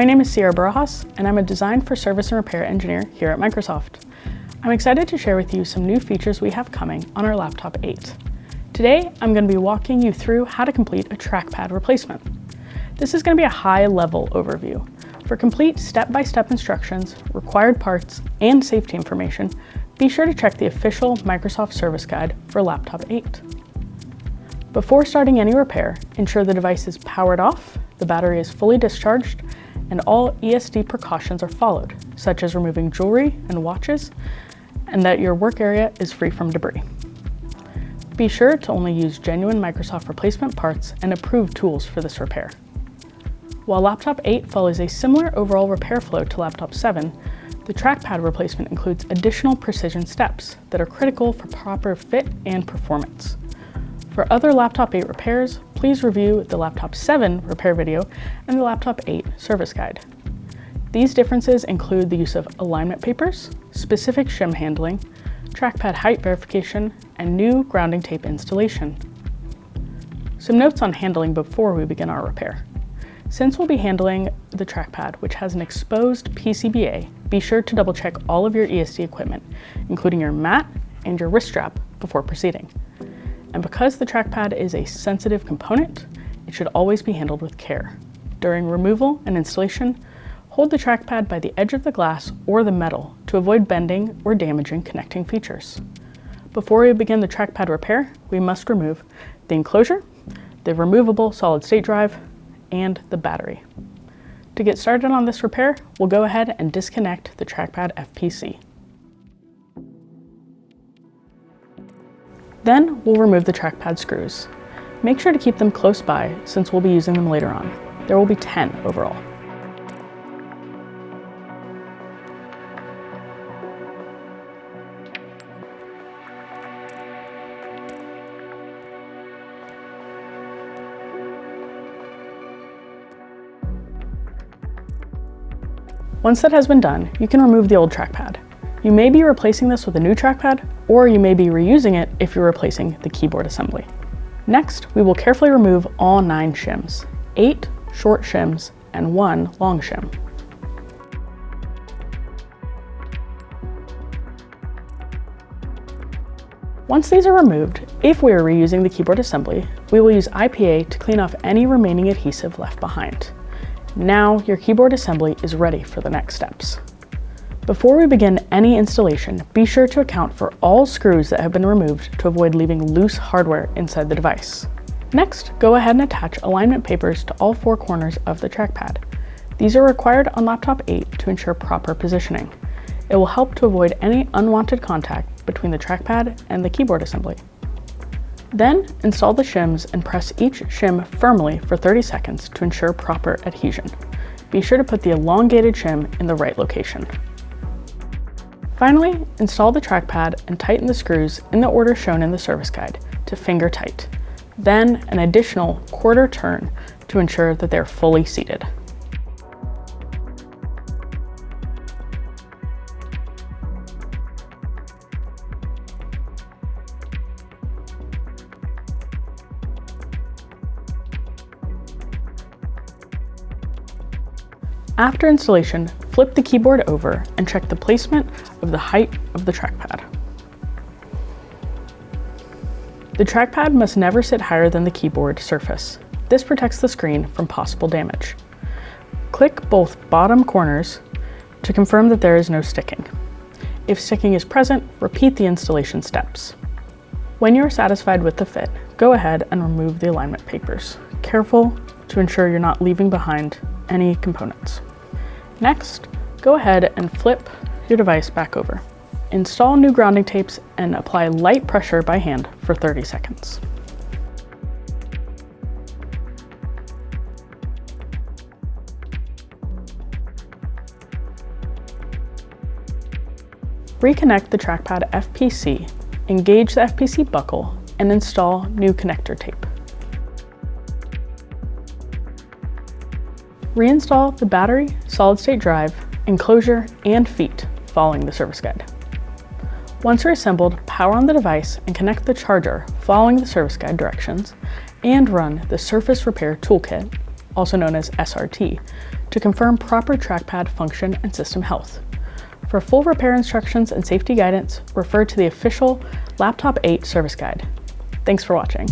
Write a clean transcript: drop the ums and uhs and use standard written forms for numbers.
My name is Barajas, and I'm a design for service and repair engineer here at Microsoft. I'm excited to share with you some new features we have coming on our laptop 8. Today, I'm going to be walking you through how to complete a trackpad replacement. This is going to be a high-level overview. For complete step-by-step instructions, required parts, and safety information, be sure to check the official Microsoft Service Guide for Laptop 8. Before starting any repair, ensure the device is powered off, the battery is fully discharged, and all ESD precautions are followed, such as removing jewelry and watches, and that your work area is free from debris. Be sure to only use genuine Microsoft replacement parts and approved tools for this repair. While Laptop 8 follows a similar overall repair flow to Laptop 7, the trackpad replacement includes additional precision steps that are critical for proper fit and performance. For other Laptop 8 repairs, please review the Laptop 7 repair video and the Laptop 8 service guide. These differences include the use of alignment papers, specific shim handling, trackpad height verification, and new grounding tape installation. Some notes on handling before we begin our repair. Since we'll be handling the trackpad, which has an exposed PCBA, be sure to double check all of your ESD equipment, including your mat and your wrist strap, before proceeding. And because the trackpad is a sensitive component, it should always be handled with care. During removal and installation, hold the trackpad by the edge of the glass or the metal to avoid bending or damaging connecting features. Before we begin the trackpad repair, we must remove the enclosure, the removable solid-state drive, and the battery. To get started on this repair, we'll go ahead and disconnect the trackpad FPC. Then we'll remove the trackpad screws. Make sure to keep them close by since we'll be using them later on. There will be 10 overall. Once that has been done, you can remove the old trackpad. You may be replacing this with a new trackpad, or you may be reusing it if you're replacing the keyboard assembly. Next, we will carefully remove all 9 shims, 8 short shims and 1 long shim. Once these are removed, if we are reusing the keyboard assembly, we will use IPA to clean off any remaining adhesive left behind. Now your keyboard assembly is ready for the next steps. Before we begin any installation, be sure to account for all screws that have been removed to avoid leaving loose hardware inside the device. Next, go ahead and attach alignment papers to all 4 corners of the trackpad. These are required on Laptop 8 to ensure proper positioning. It will help to avoid any unwanted contact between the trackpad and the keyboard assembly. Then, install the shims and press each shim firmly for 30 seconds to ensure proper adhesion. Be sure to put the elongated shim in the right location. Finally, install the trackpad and tighten the screws in the order shown in the service guide to finger tight. Then, an additional quarter turn to ensure that they're fully seated. After installation, flip the keyboard over and check the placement of the height of the trackpad. The trackpad must never sit higher than the keyboard surface. This protects the screen from possible damage. Click both bottom corners to confirm that there is no sticking. If sticking is present, repeat the installation steps. When you are satisfied with the fit, go ahead and remove the alignment papers. Careful to ensure you're not leaving behind any components. Next, go ahead and flip your device back over. Install new grounding tapes and apply light pressure by hand for 30 seconds. Reconnect the trackpad FPC, engage the FPC buckle, and install new connector tape. Reinstall the battery, solid-state drive, enclosure, and feet following the service guide. Once reassembled, power on the device and connect the charger following the service guide directions, and run the Surface Repair Toolkit also known as SRT, to confirm proper trackpad function and system health. For full repair instructions and safety guidance, refer to the official Laptop 8 service guide. Thanks for watching.